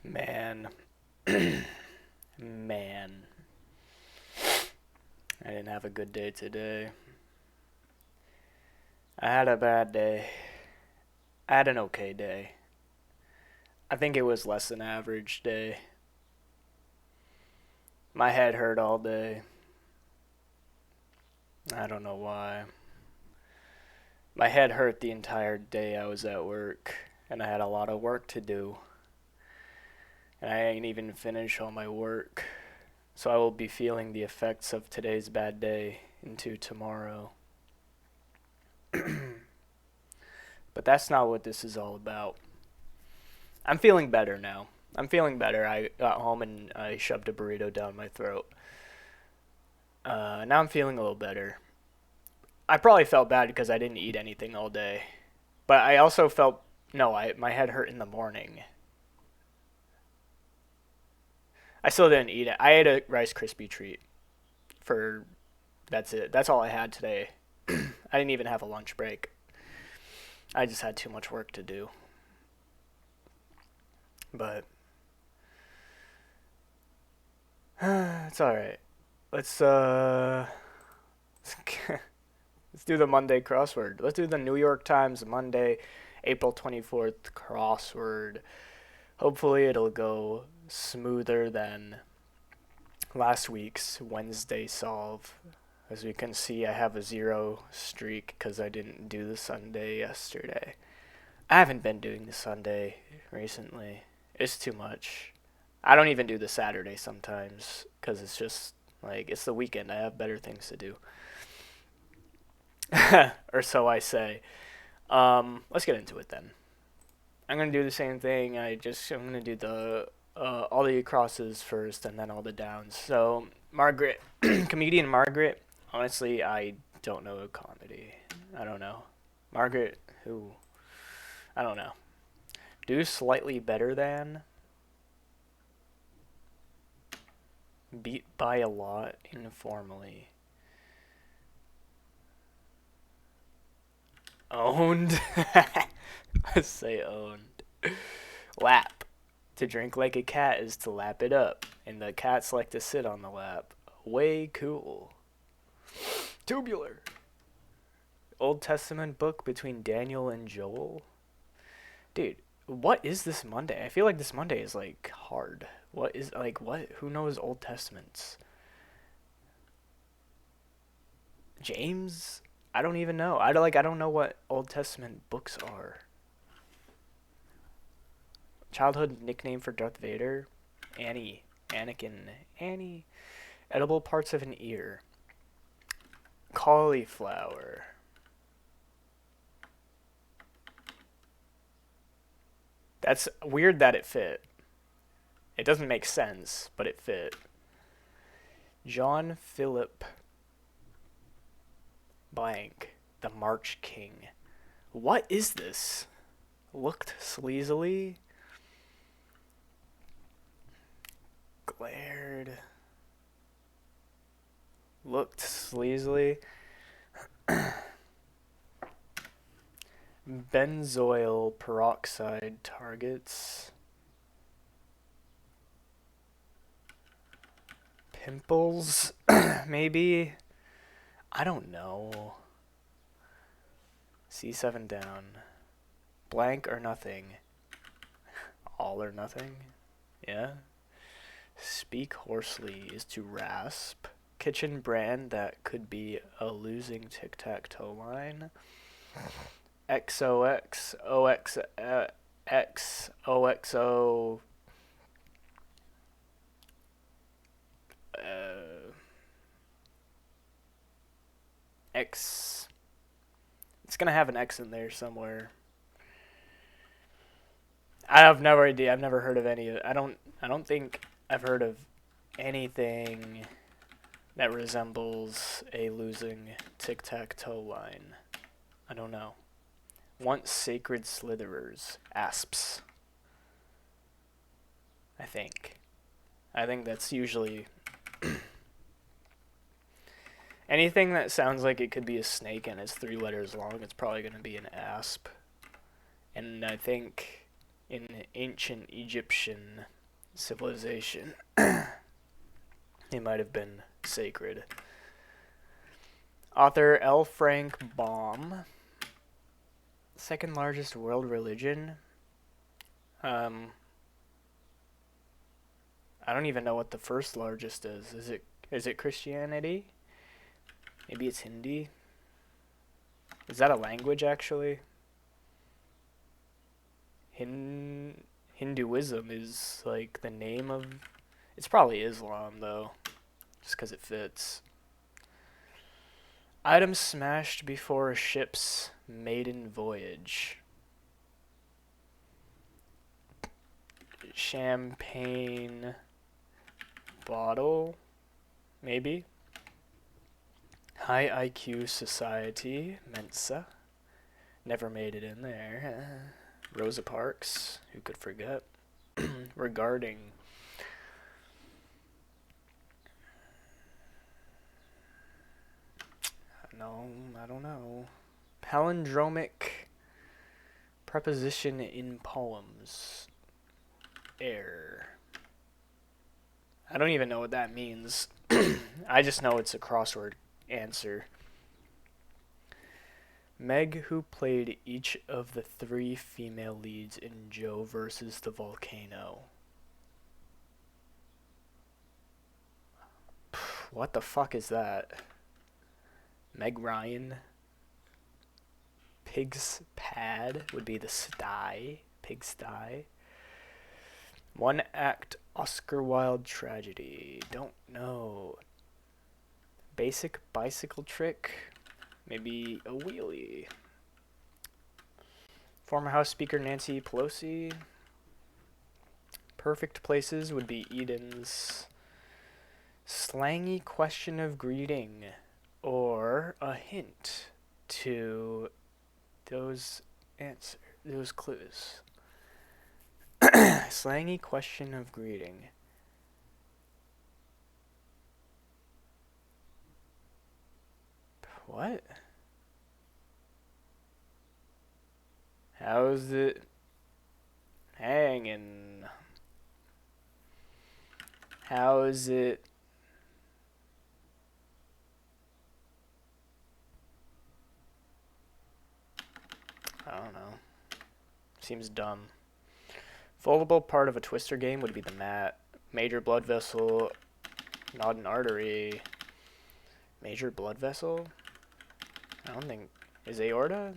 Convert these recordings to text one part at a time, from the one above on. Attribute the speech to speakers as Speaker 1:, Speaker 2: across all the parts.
Speaker 1: Man. Man. I didn't have a good day today. I had a bad day. I had an okay day. I think it was less than average day. My head hurt all day. I don't know why. My head hurt the entire day I was at work, and I had a lot of work to do. And I ain't even finished all my work. So I will be feeling the effects of today's bad day into tomorrow. But that's not what this is all about. I'm feeling better now. I'm feeling better. I got home and I shoved a burrito down my throat. Now I'm feeling a little better. I probably felt bad because I didn't eat anything all day. But I also felt no, my head hurt in the morning. I still didn't eat it. I ate a Rice Krispie treat for that's it. That's all I had today. I didn't even have a lunch break. I just had too much work to do. But it's all right. Let's let's do the Monday crossword. Let's do the New York Times Monday, April 24th crossword. Hopefully it'll go smoother than last week's Wednesday solve. As you can see, I have a 0 streak because I didn't do the Sunday yesterday. I haven't been doing the Sunday recently. It's too much. I don't even do the Saturday sometimes because it's just like it's the weekend. I have better things to do. Or so I say. Let's get into it then. I'm gonna do the same thing. I'm gonna do the all the crosses first and then all the downs. So Margaret, comedian Margaret. Honestly, I don't know a comedy. I don't know. Margaret, who? I don't know. Do slightly better than. Beat by a lot informally. Owned. Let's say owned. Lap. To drink like a cat is to lap it up, and the cats like to sit on the lap. Way cool. Tubular. Old Testament book between Daniel and Joel. Dude, what is this Monday? I feel like this Monday is like hard. What is like what? Who knows Old Testaments? James? I don't even know. I don't know what Old Testament books are. Childhood nickname for Darth Vader? Annie. Anakin. Annie. Edible parts of an ear. Cauliflower. That's weird that it fit. It doesn't make sense, but it fit. John Philip blank. The March King. What is this? Looked sleazily. Glared. Looked sleazily. Benzoyl peroxide targets. Pimples, maybe? I don't know. C7 down. Blank or nothing. All or nothing? Yeah. Speak hoarsely is to rasp. Kitchen brand that could be a losing tic-tac-toe line. XOX, OX, X, OXO, X. It's gonna have an X in there somewhere. I have no idea. I've never heard of any of it. I don't think I've heard of anything that resembles a losing tic-tac-toe line. I don't know. Once sacred slitherers, asps. I think. I think that's usually anything that sounds like it could be a snake and is 3 letters long. It's probably going to be an asp. And I think in ancient Egyptian civilization. It might have been sacred. Author L. Frank Baum. Second largest world religion. I don't even know what the first largest is. Is it Christianity? Maybe it's Hindi. Is that a language actually? Hinduism is like the name of. It's probably Islam though, just because it fits. Items smashed before a ship's maiden voyage. Champagne bottle, maybe. High IQ society, Mensa. Never made it in there. Rosa Parks, who could forget? Regarding. No, I don't know. Palindromic preposition in poems. Air. I don't even know what that means. I just know it's a crossword answer. Meg, who played each of the 3 female leads in Joe versus the Volcano. What the fuck is that? Meg Ryan. Pig's Pad would be the sty. Pig's Sty. One act Oscar Wilde tragedy. Don't know. Basic bicycle trick. Maybe a wheelie. Former House Speaker Nancy Pelosi. Perfect places would be Eden's. Slangy question of greeting. Or a hint to those clues. Slangy question of greeting. What? How's it hanging? How's it? I don't know. Seems dumb. Foldable part of a Twister game would be the mat. Major blood vessel, not an artery. Major blood vessel? I don't think. Is aorta?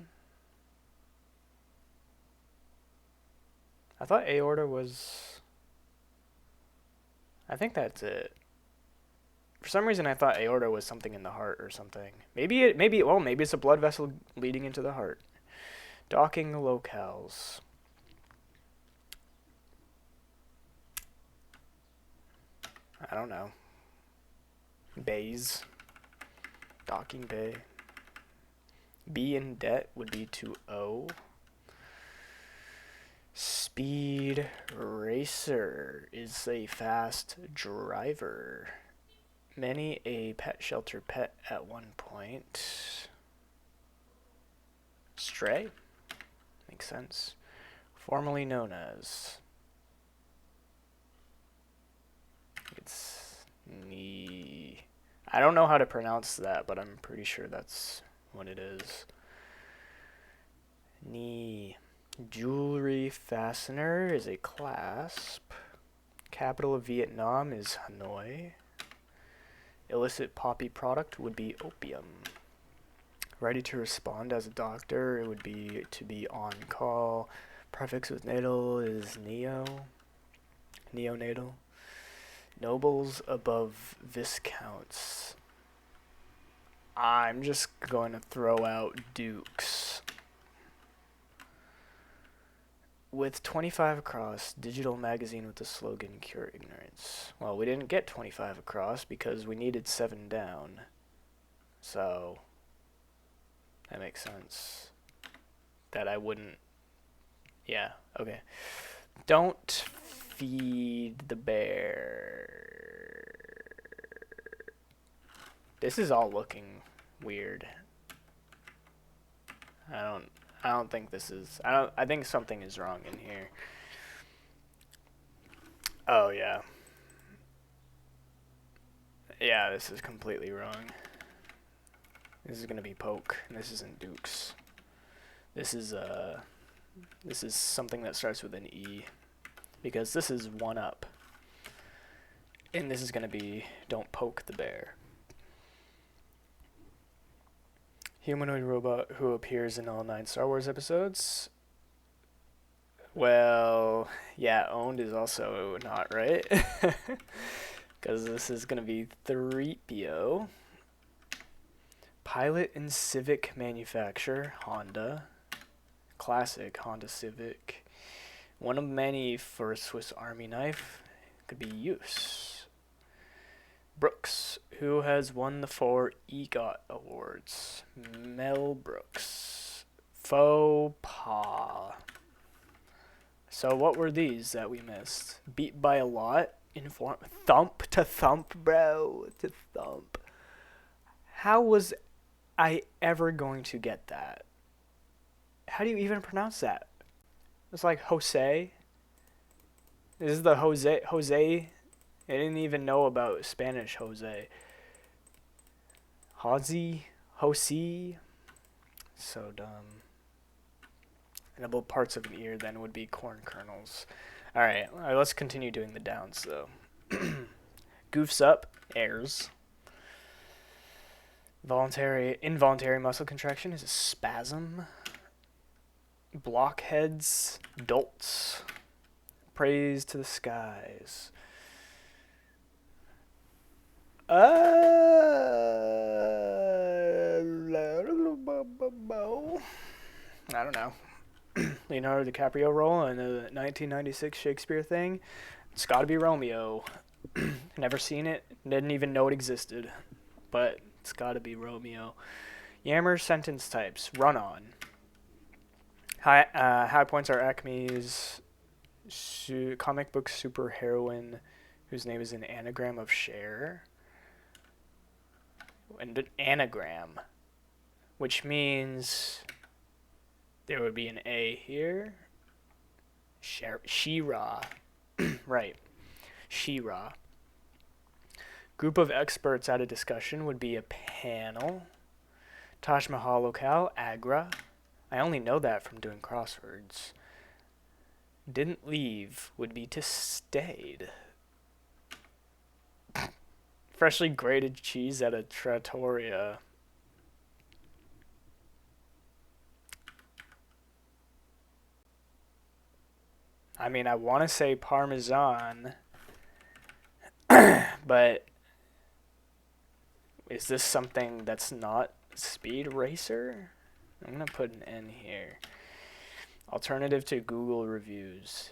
Speaker 1: I thought aorta was. I think that's it. For some reason, I thought aorta was something in the heart or something. Maybe it's a blood vessel leading into the heart. Docking locales. I don't know. Bays. Docking bay. B in debt would be to O. Speed racer is a fast driver. Many a pet shelter pet at one point. Stray? Makes sense. Formerly known as. It's knee. I don't know how to pronounce that, but I'm pretty sure that's what it is. Knee. Jewelry fastener is a clasp. Capital of Vietnam is Hanoi. Illicit poppy product would be opium. Ready to respond as a doctor, it would be to be on call. Prefix with natal is neo. Neonatal. Nobles above viscounts. I'm just going to throw out dukes. With 25 across, digital magazine with the slogan Cure Ignorance. Well, we didn't get 25 across because we needed 7 down. So, that makes sense. That I wouldn't. Yeah, okay. Don't feed the bear. This is all looking weird. I don't think this is. I think something is wrong in here. Oh, yeah. Yeah, this is completely wrong. This is gonna be poke. This isn't dukes. This is something that starts with an E. Because this is one up. And this is gonna be don't poke the bear. Humanoid robot who appears in all 9 Star Wars episodes. Well, yeah, owned is also not right. Because this is going to be 3PO. Pilot and Civic manufacturer, Honda. Classic Honda Civic. One of many for a Swiss Army knife. Could be use. Brooks, who has won the 4 EGOT awards. Mel Brooks. Faux pas. So what were these that we missed? Beat by a lot? Thump to thump, bro. To thump. How was I ever going to get that? How do you even pronounce that? It's like Jose. This is the Jose. I didn't even know about Spanish Jose. Jose. So dumb. Edible parts of an ear then would be corn kernels. Alright, let's continue doing the downs though. Goofs up, airs. Involuntary muscle contraction is a spasm. Blockheads, dolts. Praise to the skies. I don't know. Leonardo DiCaprio role in the 1996 Shakespeare thing. It's got to be Romeo. Never seen it. Didn't even know it existed. But it's got to be Romeo. Yammer sentence types. Run on. High points are Acme's comic book superheroine whose name is an anagram of Cher. And an anagram. Which means there would be an A here. She-Ra. Right. She-Ra. Group of experts at a discussion would be a panel. Taj Mahal locale, Agra. I only know that from doing crosswords. Didn't leave would be to stayed. Freshly grated cheese at a trattoria. I mean, I want to say Parmesan, but is this something that's not Speed Racer? I'm going to put an N here. Alternative to Google reviews.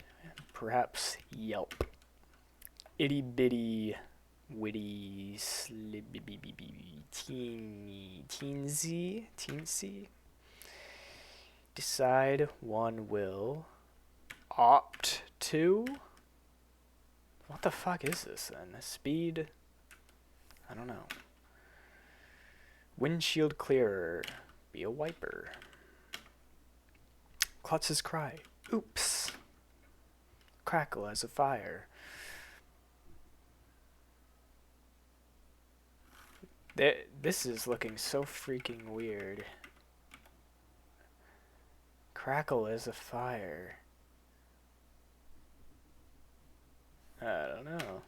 Speaker 1: Perhaps Yelp. Itty bitty, witty, teensy. Decide one will. Opt to? What the fuck is this then? Speed? I don't know. Windshield clearer. Be a wiper. Klutz's cry. Oops. Crackle as a fire. This is looking so freaking weird. Crackle as a fire. I don't know.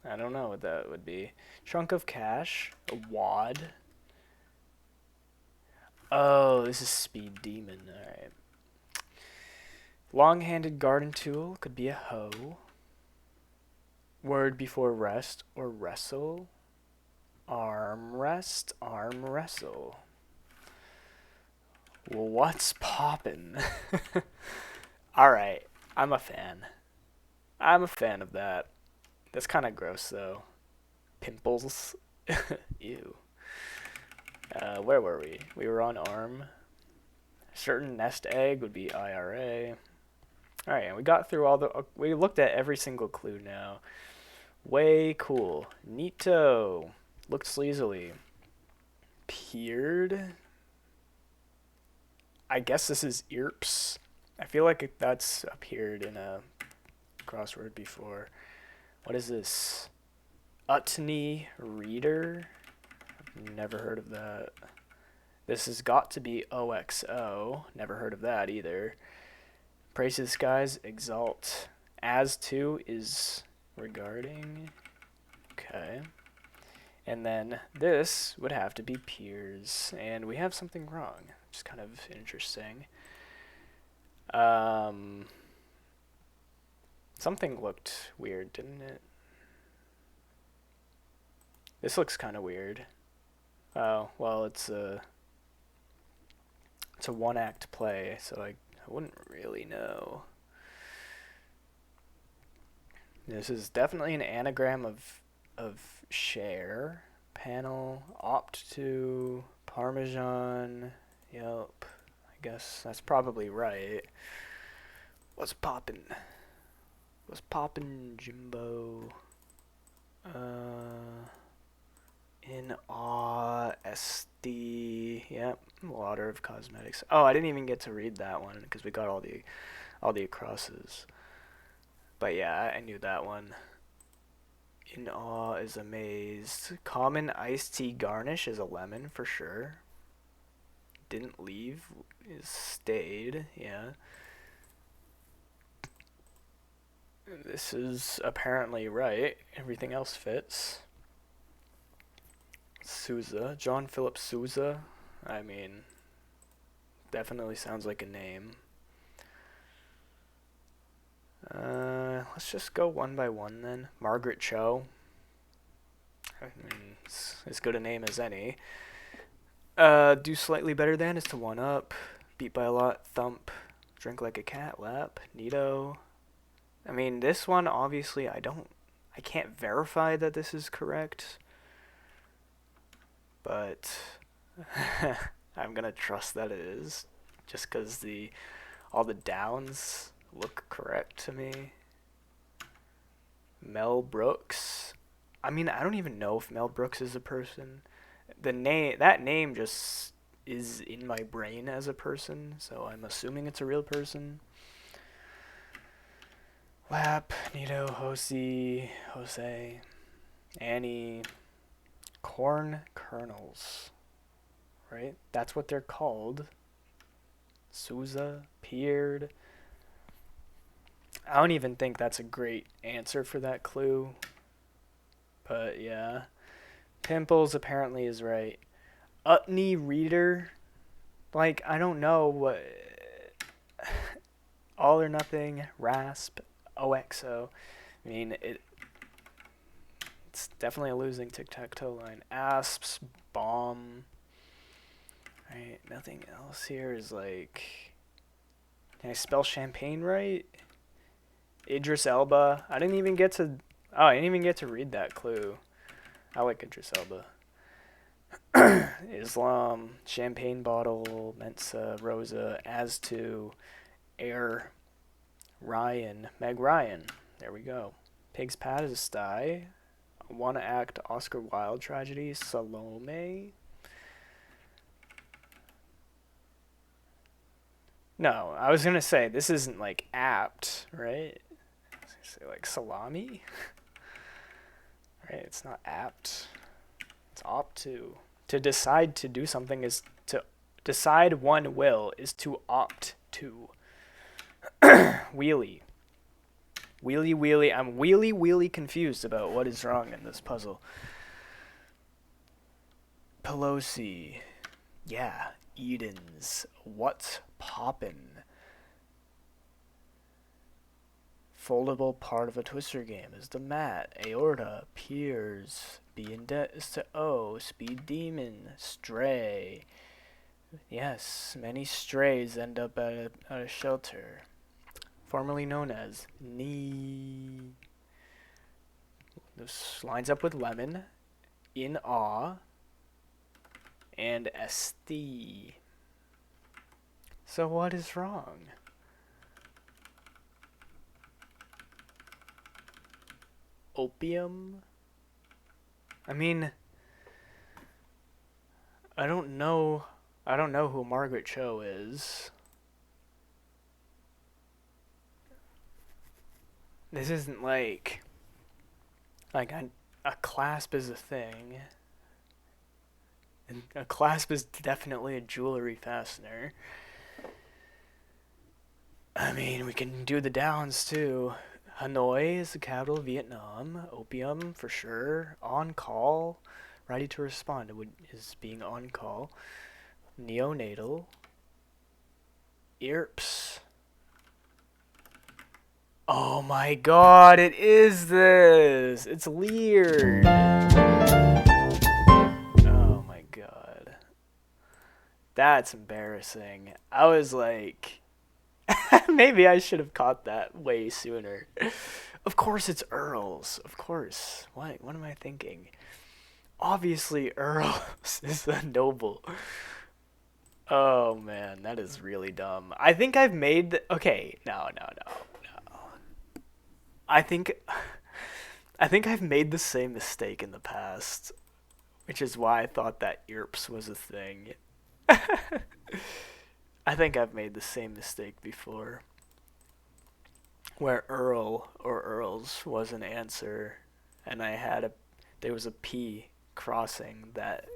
Speaker 1: I don't know what that would be. Trunk of cash. A wad. Oh, this is Speed Demon. Alright. Long-handed garden tool could be a hoe. Word before rest or wrestle. Arm rest, arm wrestle. What's poppin'? Alright, I'm a fan. I'm a fan of that. That's kind of gross, though. Pimples. Ew. Where were we? We were on ARM. Certain nest egg would be IRA. Alright, and we got through all the... we looked at every single clue now. Way cool. Neato. Looked sleazily. Peered. I guess this is ERPS. I feel like that's appeared in a crossword before. What is this? Utney Reader? Never heard of that. This has got to be OXO. Never heard of that either. Praise to the skies, exalt. As to is regarding. Okay. And then this would have to be peers. And we have something wrong, which is kind of interesting. Something looked weird, didn't it? This looks kind of weird. Oh, well, it's a one-act play, so I wouldn't really know. This is definitely an anagram of share. Panel, opt to, Parmesan. Yep, I guess that's probably right. What's poppin'? What's poppin', Jimbo? In awe, SD. Yep, water of cosmetics. Oh, I didn't even get to read that one because we got all the acrosses. But yeah, I knew that one. In awe is amazed. Common iced tea garnish is a lemon for sure. Didn't leave is stayed. Yeah. This is apparently right. Everything else fits. Souza, John Philip Souza. I mean, definitely sounds like a name. Let's just go one by one then. Margaret Cho. I mean, it's as good a name as any. Do slightly better than is to one up. Beat by a lot. Thump. Drink like a cat. Lap. Nito. I mean, this one obviously I can't verify that this is correct. But I'm gonna trust that it is, just because all the downs look correct to me. Mel Brooks. I mean, I don't even know if Mel Brooks is a person. That name just is in my brain as a person, so I'm assuming it's a real person. Lap, Nito, Jose, Annie. Corn kernels, right? That's what they're called. Souza, Peered. I don't even think that's a great answer for that clue. But yeah. Pimples apparently is right. Utney Reader. Like, I don't know what... All or Nothing, Rasp, OXO. I mean, it's definitely a losing tic-tac-toe line. Asps, bomb. Right, nothing else here is like... Can I spell champagne right? Idris Elba. I didn't even get to read that clue. I like Idris Elba. Islam, champagne bottle, Mensa, Rosa, as to Air, Ryan, Meg Ryan. There we go. Pig's Pasty. One act Oscar Wilde tragedy, Salome. No, I was gonna say this isn't like apt, right? I was gonna say like salami. Right, it's not apt. It's opt to. To decide to do something is to decide one will is to opt to. Wheelie. Wheelie. I'm wheelie confused about what is wrong in this puzzle. Pelosi. Yeah. Edens. What's poppin'? Foldable part of a twister game is the mat. Aorta. Piers. B in debt is to O. Speed demon. Stray. Yes. Many strays end up at a shelter. Formerly known as knee. This lines up with lemon, in awe, and SD. So what is wrong? Opium? I mean, I don't know who Margaret Cho is. This isn't like a clasp is a thing, and a clasp is definitely a jewelry fastener. I mean, we can do the downs too. Hanoi is the capital of Vietnam. Opium for sure. On call, ready to respond is being on call. Neonatal. Earps. Oh my god, it is this! It's Leard! Oh my god. That's embarrassing. I was like, maybe I should have caught that way sooner. Of course it's Earls. Of course. What am I thinking? Obviously Earls is the noble. Oh man, that is really dumb. I think I've made okay, no. I think I think I've made the same mistake in the past, which is why I thought that Earps was a thing. I think I've made the same mistake before, where Earl or Earls was an answer, and there was a P crossing that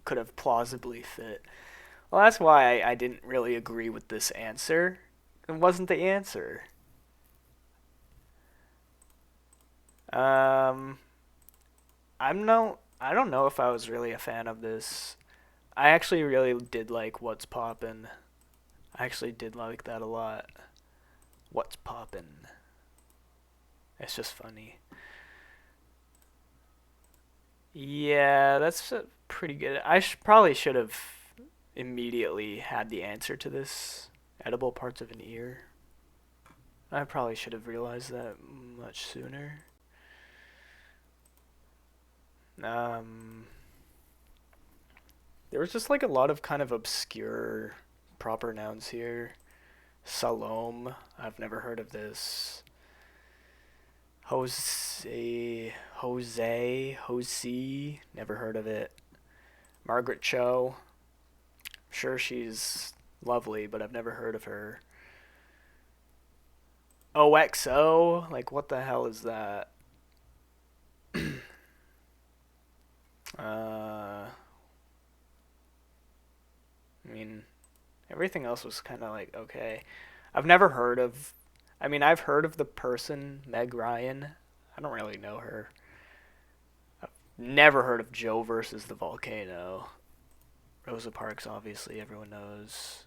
Speaker 1: could have plausibly fit. Well, that's why I didn't really agree with this answer. It wasn't the answer. Um, I don't know if I was really a fan of this. I actually really did like What's Poppin'. I actually did like that a lot. What's Poppin'? It's just funny. Yeah, that's pretty good. Probably should have immediately had the answer to this. Edible parts of an ear. I probably should have realized that much sooner. Um, there was just like a lot of kind of obscure proper nouns here. Salome, I've never heard of this. Jose, never heard of it. Margaret Cho, sure she's lovely, but I've never heard of her. OXO, like what the hell is that? I mean, everything else was kind of like okay. I've never heard of. I mean, I've heard of the person Meg Ryan. I don't really know her. I've never heard of Joe versus the volcano. Rosa Parks, obviously, everyone knows.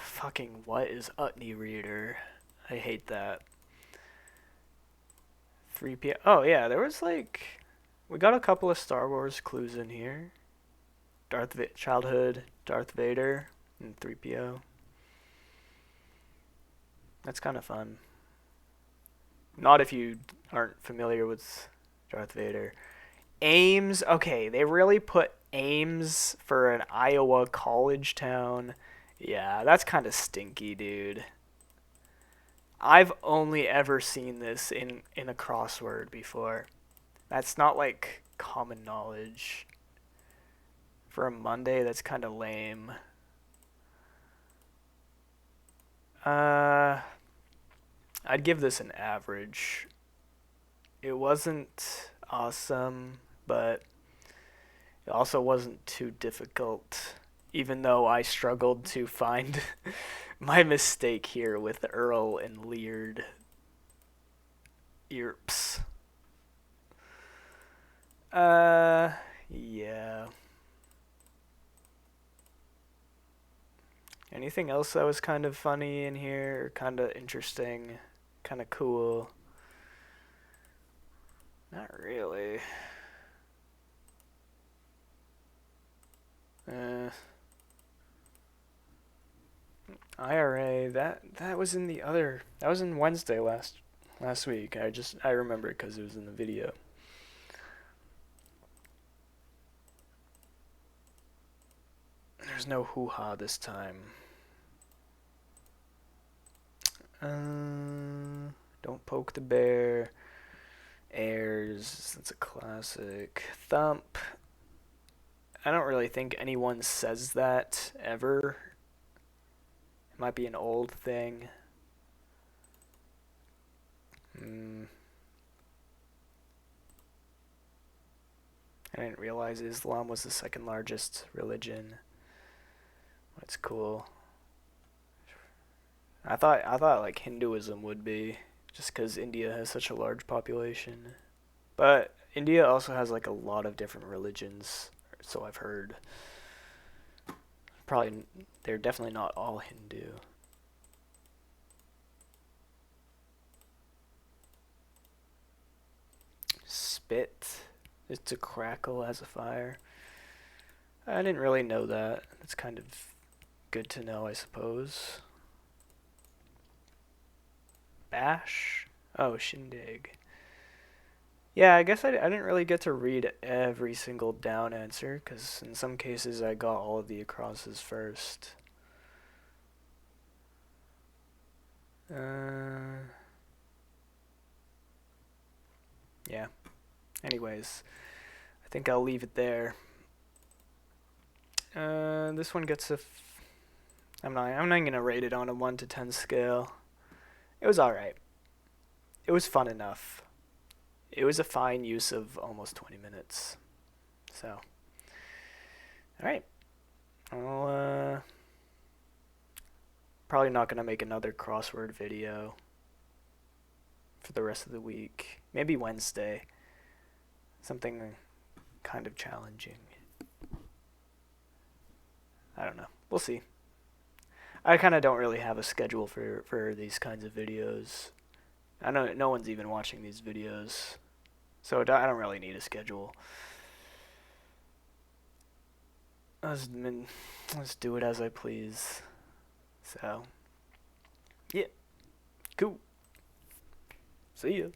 Speaker 1: Fucking what is Utney Reader? I hate that. 3 p.m. Oh yeah, there was like we got a couple of Star Wars clues in here. Childhood Darth Vader and 3PO. That's kind of fun. Not if you aren't familiar with Darth Vader. Ames, okay, they really put Ames for an Iowa college town. Yeah, that's kind of stinky, dude. I've only ever seen this in a crossword before. That's not like common knowledge. For a Monday, that's kind of lame. I'd give this an average. It wasn't awesome, but it also wasn't too difficult, even though I struggled to find my mistake here with Earl and Leard. Earps. Yeah. Anything else that was kind of funny in here, kind of interesting, kind of cool? Not really. Uh, IRA, that was in the other, that was in Wednesday last week. I remember it because it was in the video. There's no hoo-ha this time. Don't poke the bear. Airs, that's a classic. Thump. I don't really think anyone says that ever. It might be an old thing. I didn't realize Islam was the second largest religion. That's cool. I thought like Hinduism would be, just because India has such a large population. But India also has like a lot of different religions, so I've heard. Probably they're definitely not all Hindu. Spit is to crackle as a fire. I didn't really know that. It's kind of good to know, I suppose. Bash? Oh, shindig. Yeah, I guess I didn't really get to read every single down answer, because in some cases I got all of the acrosses first. Yeah. Anyways, I think I'll leave it there. This one gets a. I'm not gonna rate it on a 1 to 10 scale. It was alright. It was fun enough. It was a fine use of almost 20 minutes. So, alright. I'll, probably not gonna make another crossword video for the rest of the week. Maybe Wednesday. Something kind of challenging. I don't know. We'll see. I kind of don't really have a schedule for these kinds of videos. I know no one's even watching these videos, so I don't really need a schedule. Let's do it as I please. So, yeah. Cool. See ya.